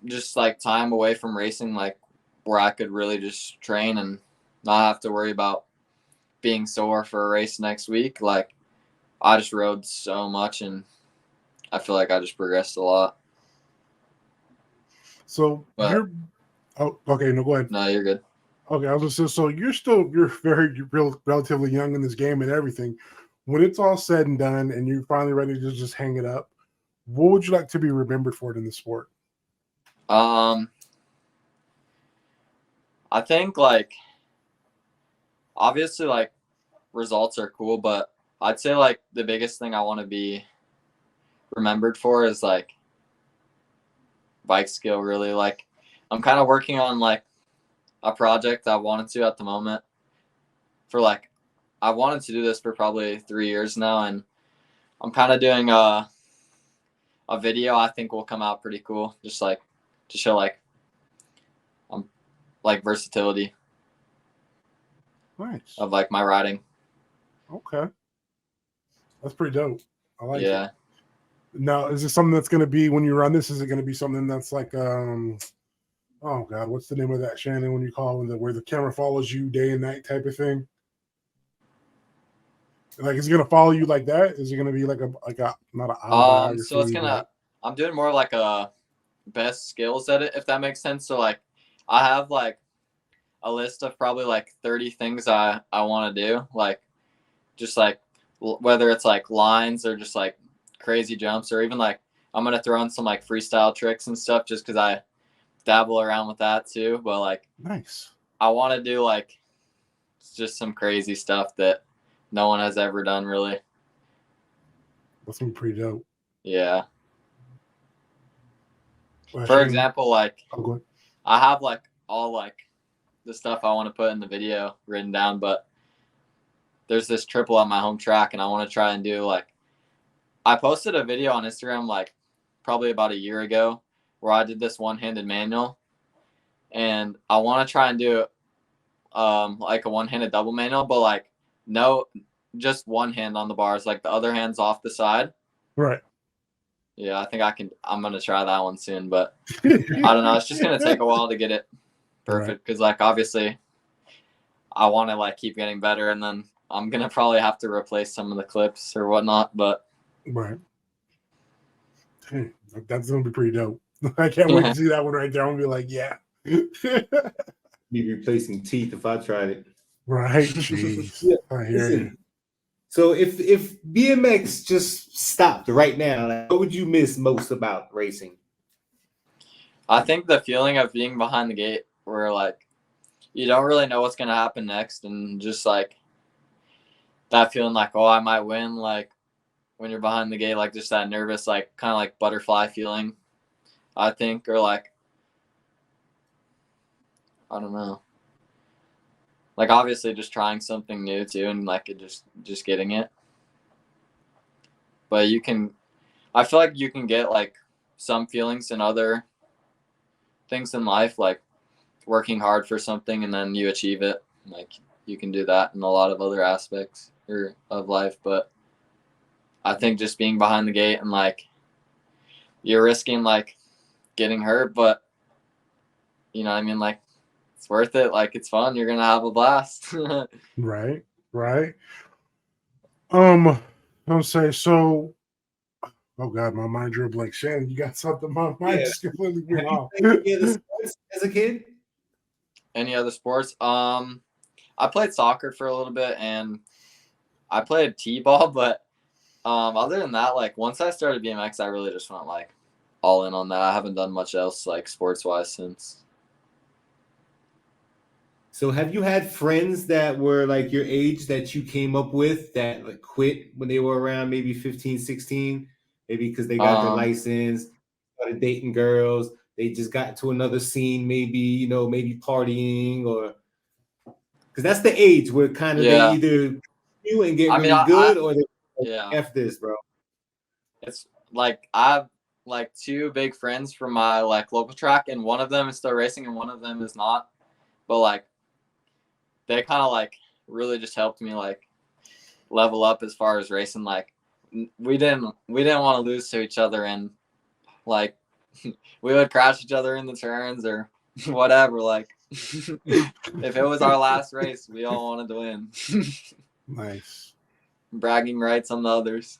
just like time away from racing, like where I could really just train and not have to worry about being sore for a race next week. Like I just rode so much, and I feel like I just progressed a lot. So But you're okay. No, go ahead. no, you're good. Okay, I was just so you're very relatively young in this game and everything. When it's all said and done, and you're finally ready to just hang it up, what would you like to be remembered for in the sport? I think like obviously like results are cool, but I'd say like the biggest thing I want to be remembered for is like bike skill. Really, like I'm kind of working on like a project I wanted to at the moment for like I wanted to do this for probably 3 years now, and I'm kind of doing a video I think will come out pretty cool, just like to show like like versatility Nice. of like my riding. Okay, that's pretty dope. I like Yeah. it. Now, is this something that's going to be when you run this? Is it going to be something that's like oh God, what's the name of that, Shannon? When you call where the camera follows you day and night type of thing? Like, is it gonna follow you like that? Is it gonna be like a not an autobiography? So it's gonna. I'm doing more like a best skills edit, if that makes sense. So like, I have like a list of probably like 30 things I want to do, like just like whether it's like lines or just like crazy jumps, or even like I'm gonna throw in some like freestyle tricks and stuff, just because I dabble around with that too. But like, nice. I want to do like just some crazy stuff that no one has ever done, really. That's gonna be pretty dope. Yeah. Well, For example, like I have like all like the stuff I want to put in the video written down, but there's this triple on my home track, and I want to try and do like, I posted a video on Instagram like probably about a year ago where I did this one-handed manual, and I want to try and do like a one-handed double manual, but like no, just one hand on the bars, like the other hand's off the side. Right. Yeah, I think I'm gonna try that one soon, but I don't know. It's just gonna take a while to get it perfect, because like obviously I want to like keep getting better, and then I'm gonna probably have to replace some of the clips or whatnot. But right, that's gonna be pretty dope. I can't wait to see that one right there. I'm gonna be like, yeah. Be replacing teeth if I tried it. Right. Jeez. Yeah, I hear you. So if BMX just stopped right now, like, what would you miss most about racing? I think the feeling of being behind the gate, where like you don't really know what's gonna happen next, and just like that feeling like, oh, I might win, like when you're behind the gate, like just that nervous, like kind of like butterfly feeling, I think, or like I don't know. Like obviously just trying something new too, and like it just getting it. But I feel like you can get like some feelings in other things in life, like working hard for something and then you achieve it. Like you can do that in a lot of other aspects, of life, but I think just being behind the gate and like you're risking like getting hurt, but you know what I mean, like it's worth it. Like it's fun. You're gonna have a blast. Right. I'll say so. Oh God, my mind drew a blank. Shannon, you got something? My mind Yeah. just completely Have went you off. played any other sports as a kid? Any other sports? I played soccer for a little bit and I played t-ball, but other than that, like once I started BMX, I really just went like all in on that. I haven't done much else like sports wise since. So have you had friends that were like your age that you came up with that like quit when they were around maybe 15, 16? Maybe because they got their license, started dating girls, they just got to another scene, maybe, you know, maybe partying, or because that's the age where kind of they Yeah. either you and get I mean, really good or they like, yeah. F this, bro. It's like I have like two big friends from my like local track, and one of them is still racing and one of them is not. But like they kind of like really just helped me like level up as far as racing. Like we didn't want to lose to each other, and like we would crash each other in the turns or whatever. Like if it was our last race, we all wanted to win. Nice. Bragging rights on the others.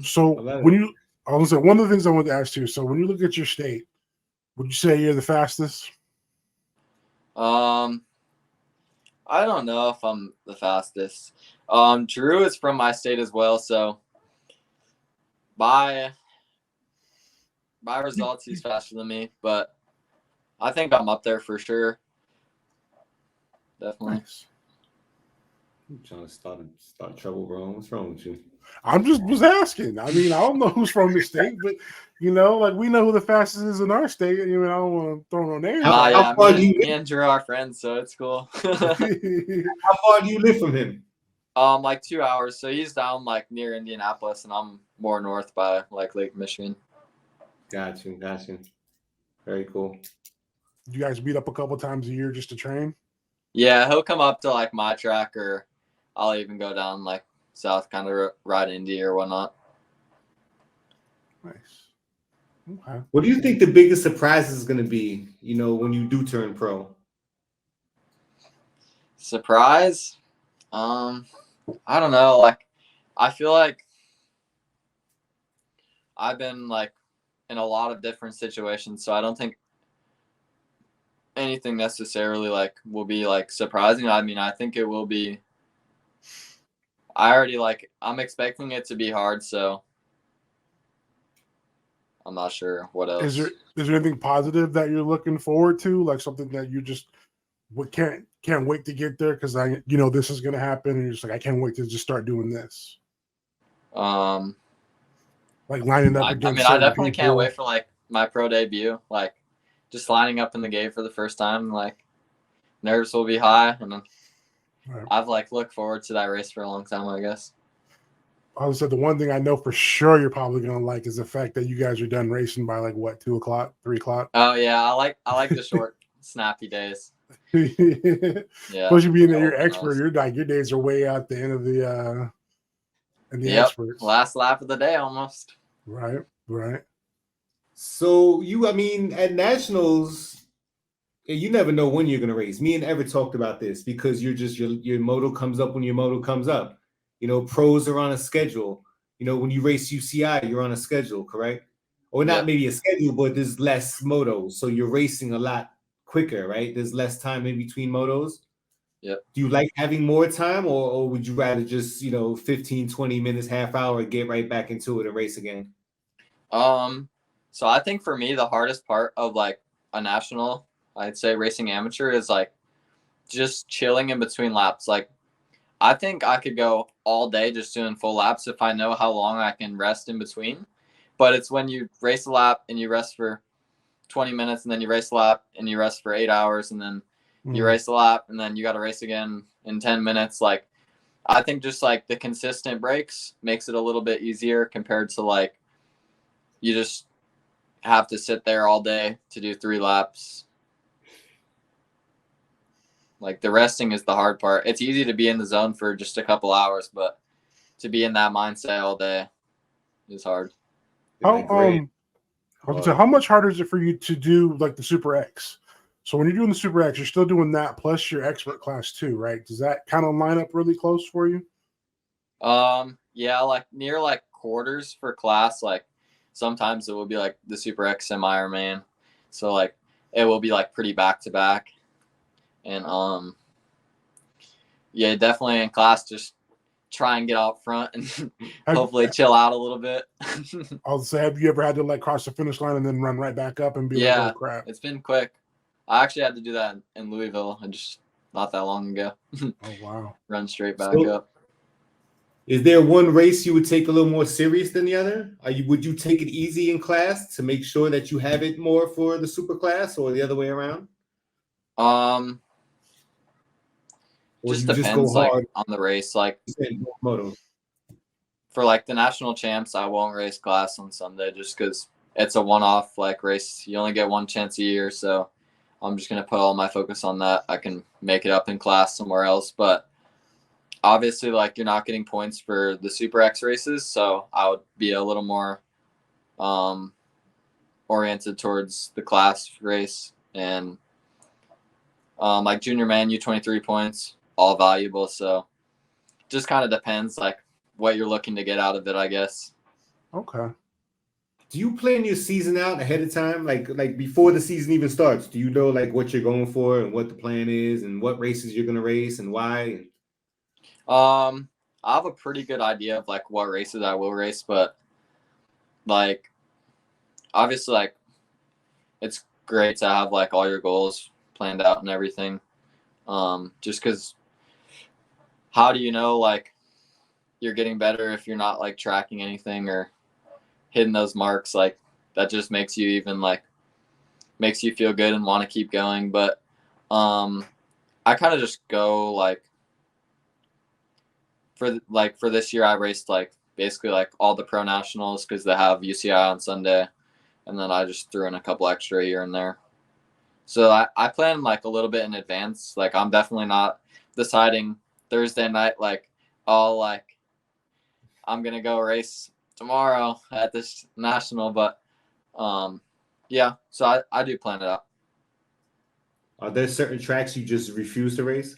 So when you, I was like, one of the things I wanted to ask you. So when you look at your state, would you say you're the fastest? I don't know if I'm the fastest. Drew is from my state as well, so by results he's faster than me, but I think I'm up there for sure. Definitely. Nice. I'm trying to start trouble, bro. What's wrong with you? I'm just was asking. I mean, I don't know who's from the state, but you know, like we know who the fastest is in our state. I mean, I don't want to throw no names. How far do you me and Drew are friends, so it's cool. How far do you live from him? Like 2 hours. So he's down like near Indianapolis, and I'm more north by like Lake Michigan. Got you. Very cool. You guys meet up a couple times a year just to train? Yeah, he'll come up to like my track, or I'll even go down like south, kind of ride Indy or whatnot. Nice. Okay. What do you think the biggest surprise is going to be, you know, when you do turn pro? Surprise? I don't know. Like, I feel like I've been like in a lot of different situations, so I don't think anything necessarily like will be like surprising. I mean, I think it will be. I'm expecting it to be hard, so I'm not sure what else. Is there anything positive that you're looking forward to, like something that you just can't wait to get there because this is gonna happen, and you're just like, I can't wait to just start doing this. Like lining up against. I definitely can't wait for like my pro debut. Like just lining up in the gate for the first time. Like nerves will be high, and right. I've like looked forward to that race for a long time, I guess. I would say the one thing I know for sure you're probably gonna like is the fact that you guys are done racing by like what, 2 o'clock, 3 o'clock. Oh yeah, I like the short, snappy days. Yeah, especially being that you're expert, your days are way out the end of the experts. Last lap of the day almost. Right. So I mean, at nationals, you never know when you're gonna race. Me and Everett talked about this because your moto comes up when your moto comes up. You know, pros are on a schedule. You know, when you race UCI, you're on a schedule, correct? Or not maybe a schedule, but there's less motos, so you're racing a lot quicker, right? There's less time in between motos. Yep. Do you like having more time, or would you rather just, 15, 20 minutes, half hour, get right back into it and race again? So I think for me, the hardest part of like a national, I'd say racing amateur, is like just chilling in between laps. Like I think I could go all day just doing full laps if I know how long I can rest in between. But it's when you race a lap and you rest for 20 minutes, and then you race a lap and you rest for 8 hours, and then you race a lap and then you got to race again in 10 minutes. Like I think just like the consistent breaks makes it a little bit easier compared to like you just have to sit there all day to do 3 laps. Like the resting is the hard part. It's easy to be in the zone for just a couple hours, but to be in that mindset all day is hard. How Great. I was gonna say, how much harder is it for you to do like the Super X? So when you're doing the Super X, you're still doing that plus your expert class too, right? Does that kind of line up really close for you? Yeah, like near like quarters for class, like sometimes it will be like the Super X and Ironman. So like it will be like pretty back to back. And yeah, definitely in class just try and get out front and hopefully chill out a little bit. I'll say, have you ever had to like cross the finish line and then run right back up and be like, oh crap? It's been quick. I actually had to do that in Louisville just not that long ago. Oh wow. Run straight back up. Is there one race you would take a little more serious than the other? Would you take it easy in class to make sure that you have it more for the super class, or the other way around? Just depends like on the race. Like moto. For like the national champs, I won't race class on Sunday just because it's a one-off like race. You only get one chance a year, so I'm just gonna put all my focus on that. I can make it up in class somewhere else, but obviously, like you're not getting points for the Super X races, so I would be a little more oriented towards the class race and like junior man U23 points, all valuable. So just kind of depends like what you're looking to get out of it, I guess. Okay. Do you plan your season out ahead of time? Like before the season even starts, do you know like what you're going for and what the plan is and what races you're going to race and why? I have a pretty good idea of like what races I will race, but like obviously like it's great to have like all your goals planned out and everything. Just because how do you know like you're getting better if you're not like tracking anything or hitting those marks? Like that just makes you even like makes you feel good and want to keep going. But I kind of just go like for this year I raced like basically like all the pro nationals because they have UCI on Sunday, and then I just threw in a couple extra here and there. So I plan like a little bit in advance. Like I'm definitely not deciding Thursday night like like I'm gonna go race tomorrow at this national, but yeah, so I do plan it out. Are there certain tracks you just refuse to race?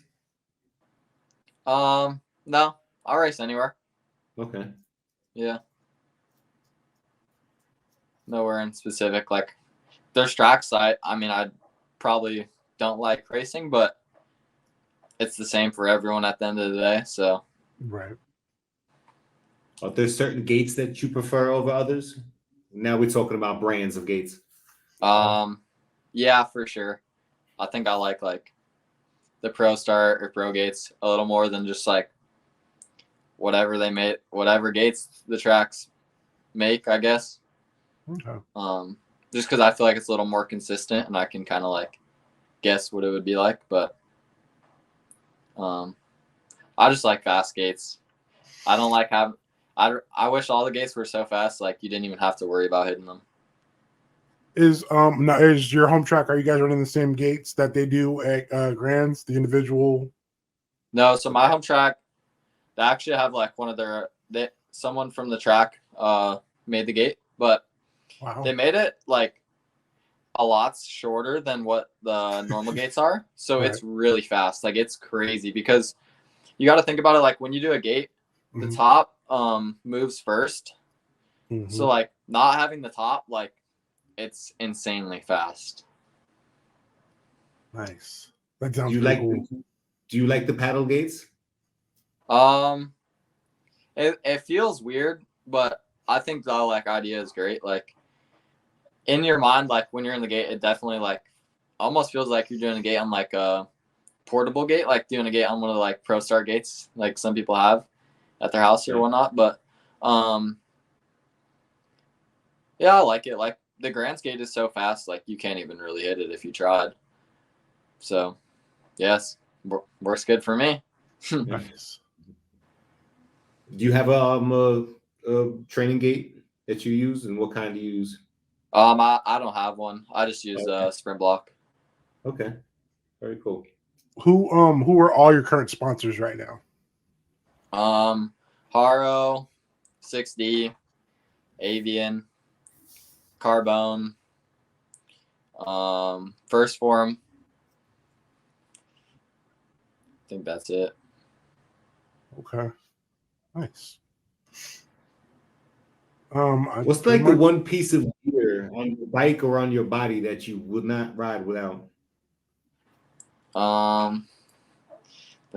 No, I'll race anywhere. Okay. Yeah. Nowhere in specific. Like there's tracks I mean I probably don't like racing, but it's the same for everyone at the end of the day. So right. Are there certain gates that you prefer over others? Now we're talking about brands of gates. Yeah, for sure. I think I like the Pro Start or Pro Gates a little more than just like whatever they made, whatever gates the tracks make, I guess. Okay. Just because I feel like it's a little more consistent and I can kind of like guess what it would be like. But I just like fast gates. I don't like having. I wish all the gates were so fast, like you didn't even have to worry about hitting them. Is now is your home track? Are you guys running the same gates that they do at Grands, the individual? No, so my home track, they actually have like one of someone from the track made the gate, but wow. They made it like a lot shorter than what the normal gates are. So It's really fast. Like it's crazy because you got to think about it. Like when you do a gate, the top moves first. So like not having the top, like it's insanely fast. Nice. That sounds cool. Do you like the paddle gates? It feels weird, but I think the like idea is great. Like in your mind, like when you're in the gate, it definitely like almost feels like you're doing a gate on like a portable gate, like doing a gate on one of the like Pro Start gates, like some people have at their house or whatnot. But yeah, I like it. Like the Grants gate is so fast, like you can't even really hit it if you tried. So yes, works good for me. Nice. Do you have a training gate that you use, and what kind do you use? I don't have one. I just use Sprint Block. Okay, very cool. Who are all your current sponsors right now? Haro, 6D, Avian, Carbone, First Form. I think that's it. Okay, nice. What's like the one piece of gear on your bike or on your body that you would not ride without? That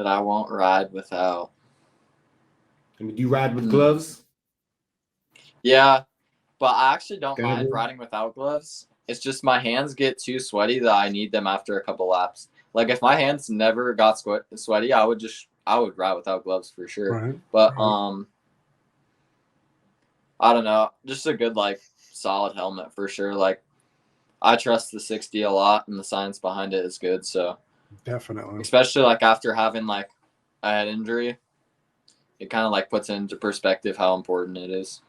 I won't ride without. I mean, do you ride with gloves? Yeah, but I actually don't mind Goggles? riding without gloves. It's just my hands get too sweaty that I need them after a couple laps. Like if my hands never got sweaty, I would ride without gloves for sure. Right, But right. I don't know, just a good like solid helmet for sure. Like I trust the 60 a lot, and the science behind it is good. So Definitely, especially like after having like a head injury, it kind of like puts into perspective how important it is.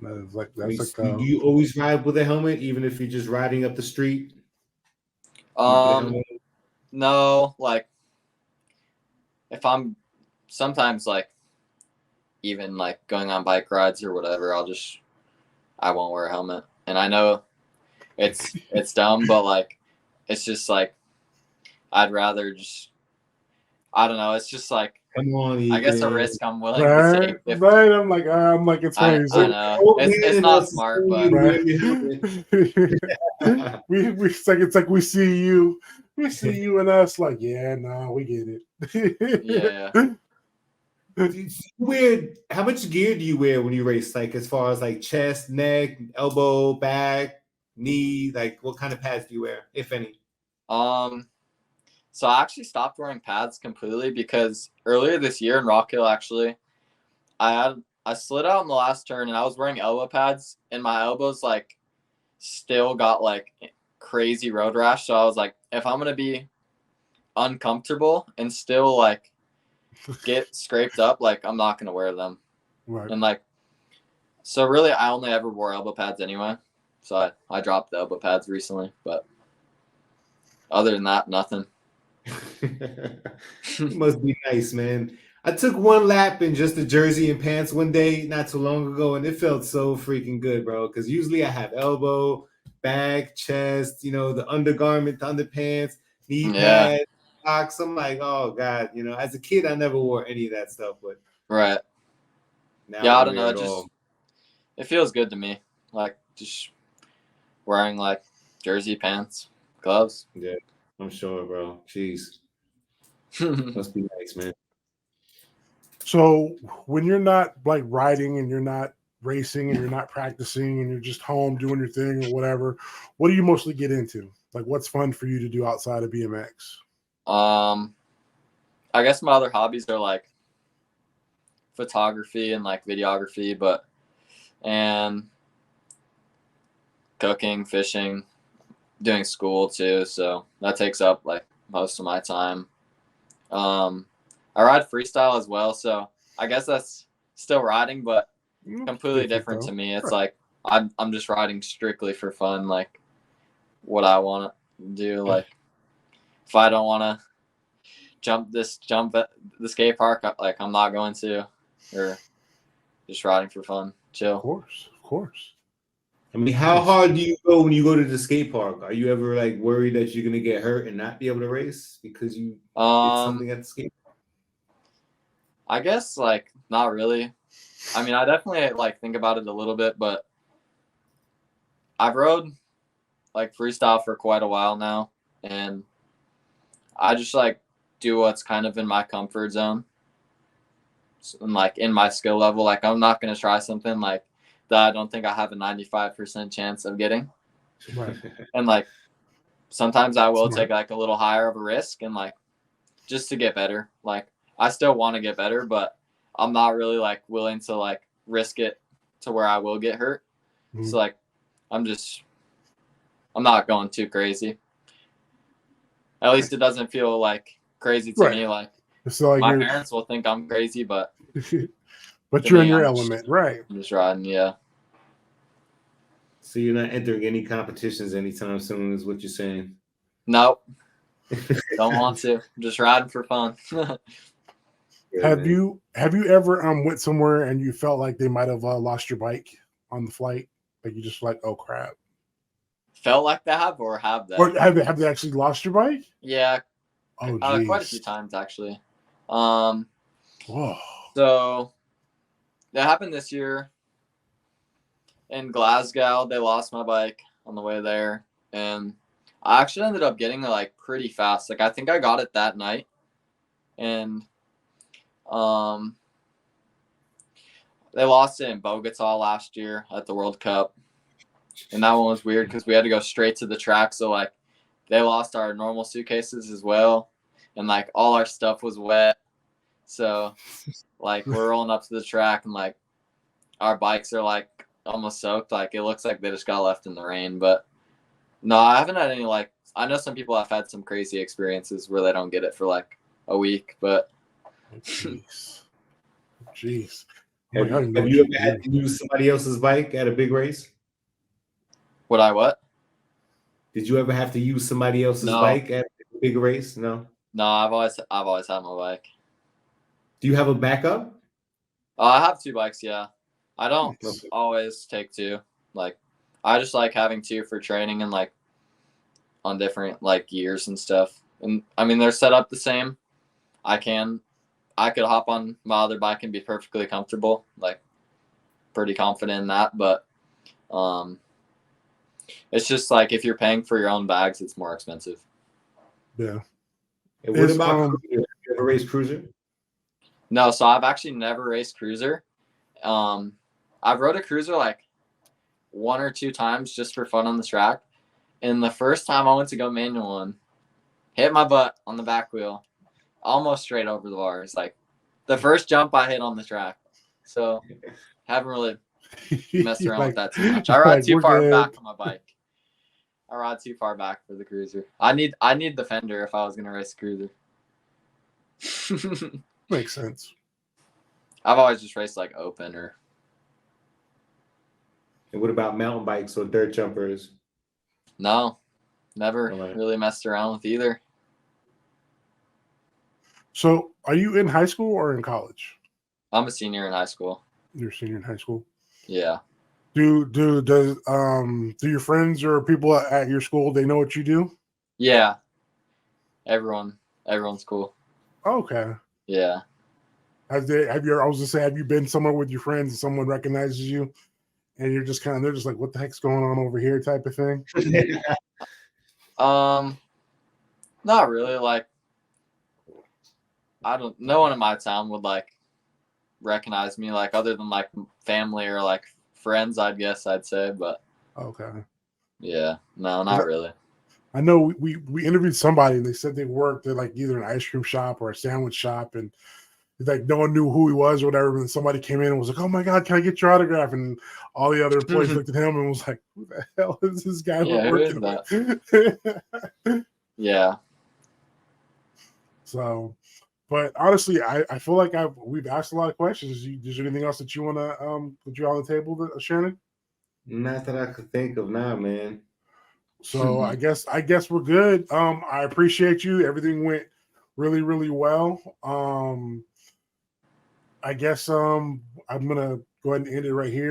that's like Do you always ride with a helmet, even if you're just riding up the street? No, like if I'm sometimes like even like going on bike rides or whatever, I won't wear a helmet. And I know it's dumb, but like it's just like I'd rather just I don't know, it's just like Come on, Ethan. I guess a risk I'm willing to take. Right, I'm like it's funny. I know it's not smart, but right. It's like we see you and us like, yeah, no, we get it. yeah. How much gear do you wear when you race? Like as far as like chest, neck, elbow, back, knee, like what kind of pads do you wear, if any? So I actually stopped wearing pads completely because earlier this year in Rock Hill, actually, I slid out in the last turn and I was wearing elbow pads and my elbows like still got like crazy road rash. So I was like, if I'm gonna be uncomfortable and still like get scraped up, like I'm not gonna wear them. Right. And like, so really, I only ever wore elbow pads anyway. So I dropped the elbow pads recently, but other than that, nothing. It must be nice, man. I took one lap in just a jersey and pants one day not too long ago, and it felt so freaking good, bro. Because usually I have elbow, back, chest, the undergarment, the underpants, knee pads, socks. I'm like, oh god, as a kid I never wore any of that stuff, but right. now I don't know. It feels good to me, like just wearing like jersey, pants, gloves. Yeah, I'm sure, bro. Jeez. Must be nice, man. So when you're not like riding and you're not racing and you're not practicing and you're just home doing your thing or whatever, what do you mostly get into? Like what's fun for you to do outside of BMX? I guess my other hobbies are like photography and like videography, and cooking, fishing, doing school too. So that takes up like most of my time. I ride freestyle as well, so I guess that's still riding, but completely different to me. It's like I'm just riding strictly for fun, like what I want to do. Like if I don't want to jump at the skate park, like I'm not going to, or just riding for fun, chill. Of course. I mean, how hard do you go when you go to the skate park? Are you ever like worried that you're gonna get hurt and not be able to race because you did something at the skate park? I guess like not really. I mean, I definitely like think about it a little bit, but I've rode like freestyle for quite a while now, and I just like do what's kind of in my comfort zone and like in my skill level. Like I'm not gonna try something like that I don't think I have a 95% chance of getting. Right. And like sometimes I will take like a little higher of a risk and like just to get better. Like I still want to get better, but I'm not really like willing to like risk it to where I will get hurt. Mm-hmm. So like I'm not going too crazy. At least it doesn't feel like crazy to me. Like, so like my parents will think I'm crazy, but you're in your element, right? I'm just riding, yeah. So you're not entering any competitions anytime soon, is what you're saying? Nope. Don't want to. Just riding for fun. Yeah, Have man. you ever went somewhere and you felt like they might have lost your bike on the flight? Like you just like, oh crap. Felt like that or have that? Or have they actually lost your bike? Yeah, Oh quite a few geez. times actually. Whoa. So that happened this year in Glasgow. They lost my bike on the way there, and I actually ended up getting it like pretty fast. Like I think I got it that night, and they lost it in Bogota last year at the World Cup, and that one was weird because we had to go straight to the track. So like they lost our normal suitcases as well, and like all our stuff was wet. So like we're rolling up to the track and like our bikes are like almost soaked. Like it looks like they just got left in the rain. But no, I haven't had any like, I know some people have had some crazy experiences where they don't get it for like a week, but Jeez. Jeez. Have I don't know you what ever had to use somebody else's bike at a big race? would I what? Did you ever have to use somebody else's No. bike at a big race? No. No, I've always had my bike. Do you have a backup? I have two bikes, yeah. I don't Nice. always take two. Like I just like having two for training and like on different like gears and stuff. And I mean they're set up the same. I could hop on my other bike and be perfectly comfortable, like pretty confident in that. But it's just like if you're paying for your own bags, it's more expensive. Yeah. And what Is, about Cruiser? Have you ever raced Cruiser? No, so I've actually never raced Cruiser. I've rode a Cruiser like one or two times just for fun on the track. And the first time I went to go manual one, hit my butt on the back wheel, almost straight over the bars. Like the first jump I hit on the track. So haven't really messed around with that too much. I ride too far back on my bike. I ride too far back for the Cruiser. I need the fender if I was gonna race a Cruiser. Makes sense. I've always just raced like open or And what about mountain bikes or dirt jumpers? no. Never Right. really messed around with either. So are you in high school or in college? I'm a senior in high school. You're a senior in high school. Yeah. Do your friends or people at your school, they know what you do? Yeah. Everyone's cool. Okay. Yeah. Have you been somewhere with your friends and someone recognizes you and you're just they're just like, what the heck's going on over here type of thing? Not really. Like, no one in my town would like recognize me, like other than like family or like friends, I'd say. But Okay. yeah, no, not really. I know we interviewed somebody and they said they worked at like either an ice cream shop or a sandwich shop, and like no one knew who he was or whatever. And somebody came in and was like, "Oh my God, can I get your autograph?" And all the other employees looked at him and was like, "Who the hell is this guy Yeah, we're who is working with?" Yeah. So, but honestly, I feel like we've asked a lot of questions. Is there anything else that you want to put you on the table, Shannon? Not that I could think of now, man. So I guess we're good. I appreciate you. Everything went really, really well. I guess I'm gonna go ahead and end it right here.